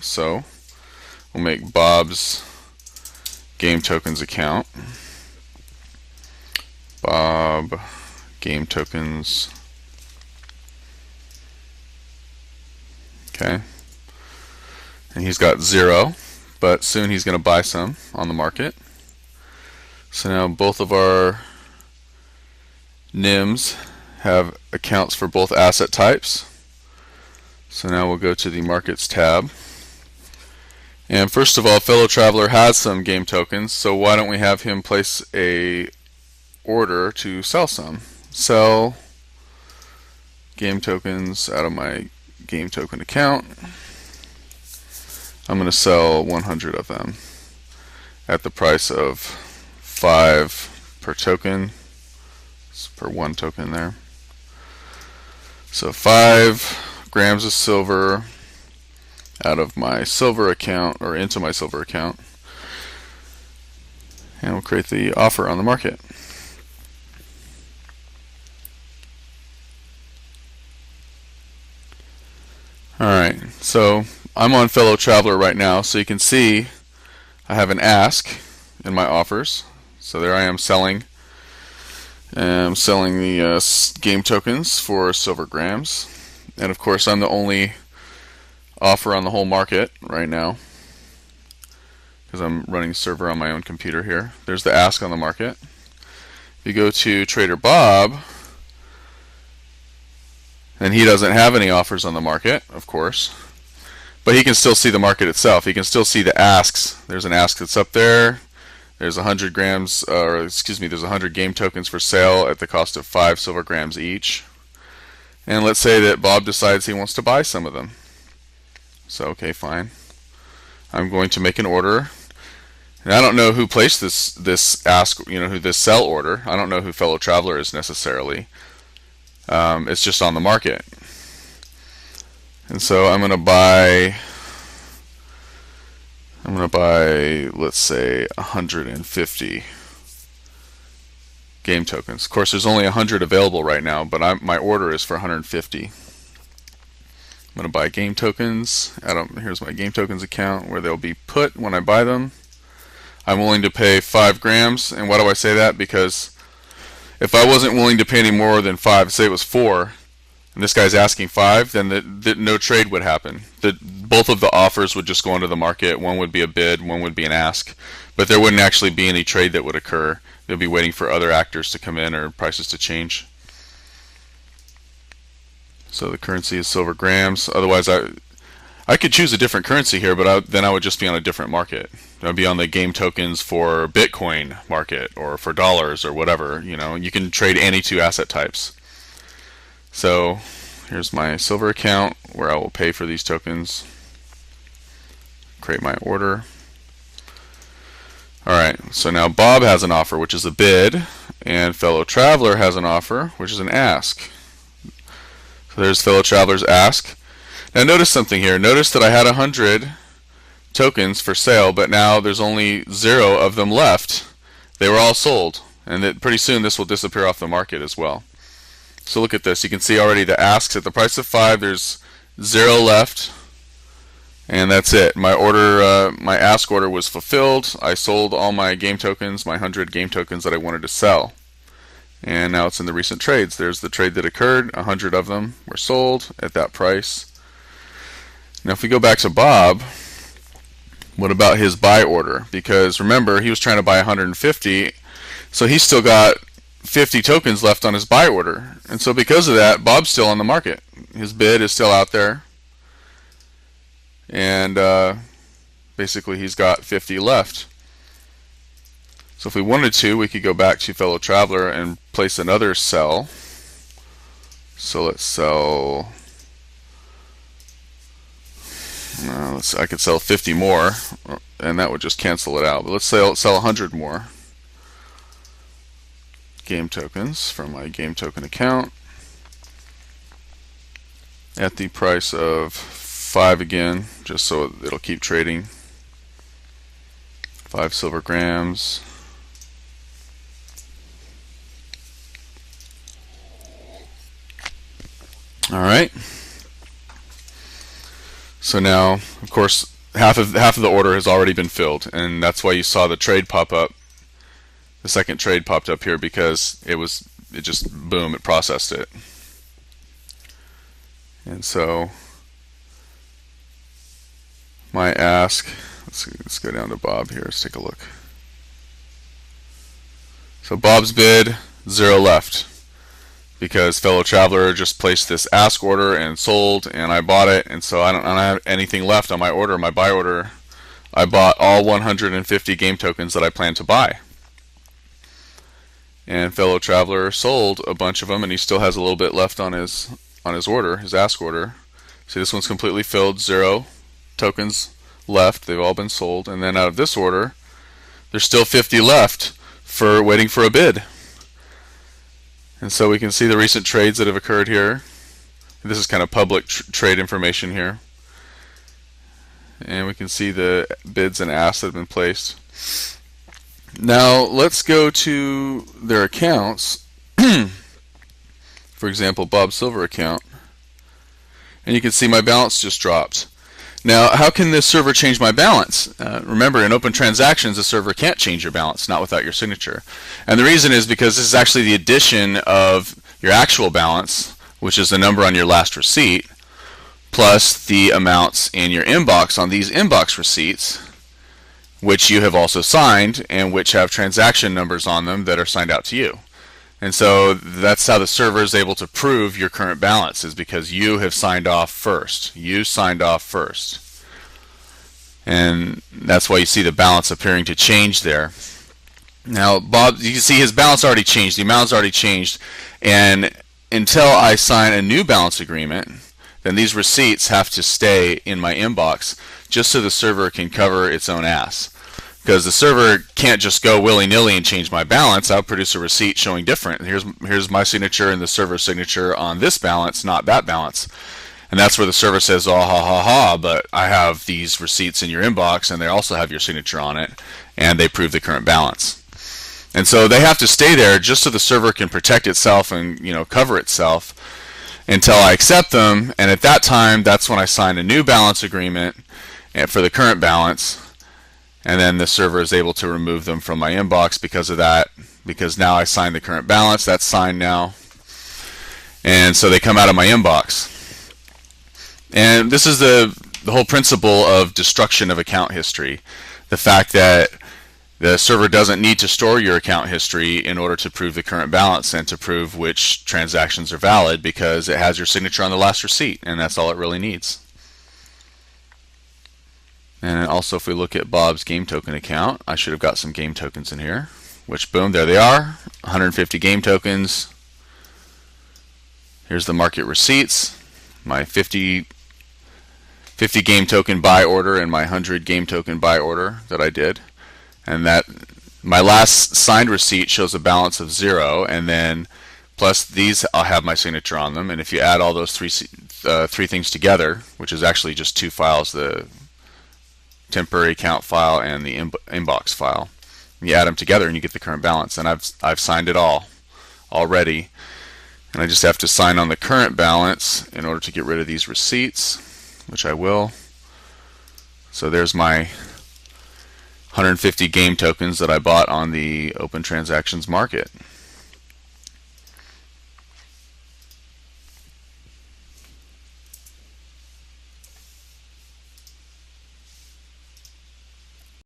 So we'll make Bob's game tokens account. Bob game tokens. Okay. And he's got 0, but soon he's going to buy some on the market. So now both of our NIMs have accounts for both asset types. So now we'll go to the Markets tab. And first of all, Fellow Traveler has some game tokens, so why don't we have him place a order to sell some. Sell game tokens out of my game token account. I'm going to sell 100 of them at the price of 5 per token. It's per 1 token there. So 5 grams of silver out of my silver account, or into my silver account, and we'll create the offer on the market. Alright, so I'm on Fellow Traveler right now, so you can see I have an ask in my offers. So there I am selling. I'm selling the game tokens for silver grams. And of course I'm the only offer on the whole market right now because I'm running server on my own computer here. There's the ask on the market. If you go to Trader Bob, and he doesn't have any offers on the market, of course, but he can still see the market itself. He can still see the asks. There's an ask that's up there. There's 100 grams, or excuse me, there's 100 game tokens for sale at the cost of 5 silver grams each. And let's say that Bob decides he wants to buy some of them. So okay, fine. I'm going to make an order. And I don't know who placed this ask, who this sell order. I don't know who Fellow Traveler is necessarily. It's just on the market. And so I'm going to buy, let's say 150 game tokens. Of course, there's only 100 available right now, but my order is for 150. I'm going to buy game tokens. Here's my game tokens account where they'll be put when I buy them. I'm willing to pay 5 grams. And why do I say that? Because if I wasn't willing to pay any more than 5, say it was 4, and this guy's asking 5, then no trade would happen. Both of the offers would just go into the market. One would be a bid, one would be an ask, but there wouldn't actually be any trade that would occur. They'll be waiting for other actors to come in or prices to change. So the currency is silver grams. Otherwise, I could choose a different currency here, but then I would just be on a different market. I'd be on the game tokens for Bitcoin market or for dollars or whatever. You can trade any 2 asset types. So here's my silver account where I will pay for these tokens. Create my order. Alright, so now Bob has an offer, which is a bid, and Fellow Traveler has an offer, which is an ask. So there's Fellow Traveler's ask. Now notice something here. Notice that I had 100 tokens for sale, but now there's only 0 of them left. They were all sold, and that pretty soon this will disappear off the market as well. So look at this. You can see already the asks at the price of 5. There's 0 left, and that's it. My order, my ask order was fulfilled. I sold all my game tokens, my 100 game tokens that I wanted to sell. And now it's in the recent trades. There's the trade that occurred. 100 of them were sold at that price. Now if we go back to Bob, what about his buy order? Because remember, he was trying to buy 150, so he's still got 50 tokens left on his buy order. And so because of that, Bob's still on the market. His bid is still out there. And basically he's got 50 left. So if we wanted to, we could go back to Fellow Traveler and place another sell. So let's sell, I could sell 50 more, and that would just cancel it out. But let's sell 100 more game tokens from my game token account at the price of 5 again, just so it'll keep trading. 5 silver grams. Alright. So now, of course, half of the order has already been filled, and that's why you saw the trade pop up. The second trade popped up here because it just boom, it processed it. And so my ask, let's go down to Bob here. Let's take a look. So Bob's bid, 0 left, because Fellow Traveler just placed this ask order and sold, and I bought it, and so I don't have anything left on my order, my buy order. I bought all 150 game tokens that I plan to buy. And Fellow Traveler sold a bunch of them, and he still has a little bit left on his order, his ask order. See, this one's completely filled, 0 tokens left. They've all been sold. And then out of this order, there's still 50 left for waiting for a bid. And so we can see the recent trades that have occurred here. This is kind of public trade information here. And we can see the bids and asks that have been placed. Now let's go to their accounts. For example, Bob Silver account. And you can see my balance just dropped. Now, how can this server change my balance? Remember, in open transactions, the server can't change your balance, not without your signature. And the reason is because this is actually the addition of your actual balance, which is the number on your last receipt, plus the amounts in your inbox on these inbox receipts, which you have also signed and which have transaction numbers on them that are signed out to you. And so that's how the server is able to prove your current balance, is because you have signed off first. You signed off first. And that's why you see the balance appearing to change there. Now, Bob, you can see his balance already changed. The amount's already changed. And until I sign a new balance agreement, then these receipts have to stay in my inbox just so the server can cover its own ass. Because the server can't just go willy-nilly and change my balance. I'll produce a receipt showing different. Here's my signature and the server's signature on this balance, not that balance. And that's where the server says, oh, ha, ha, ha, but I have these receipts in your inbox and they also have your signature on it, and they prove the current balance. And so they have to stay there just so the server can protect itself and cover itself until I accept them. And at that time, that's when I sign a new balance agreement for the current balance. And then the server is able to remove them from my inbox because of that, because now I signed the current balance. That's signed now. And so they come out of my inbox. And this is the whole principle of destruction of account history. The fact that the server doesn't need to store your account history in order to prove the current balance and to prove which transactions are valid, because it has your signature on the last receipt, and that's all it really needs. And also, if we look at Bob's game token account, I should have got some game tokens in here, which, boom, there they are, 150 game tokens. Here's the market receipts, my 50 game token buy order and my 100 game token buy order that I did. And that my last signed receipt shows a balance of 0, and then plus these I'll have my signature on them. And if you add all those three things together, which is actually just 2 files, the temporary account file and the inbox file, you add them together and you get the current balance. And I've signed it all already, and I just have to sign on the current balance in order to get rid of these receipts, which I will. So there's my 150 game tokens that I bought on the open transactions market.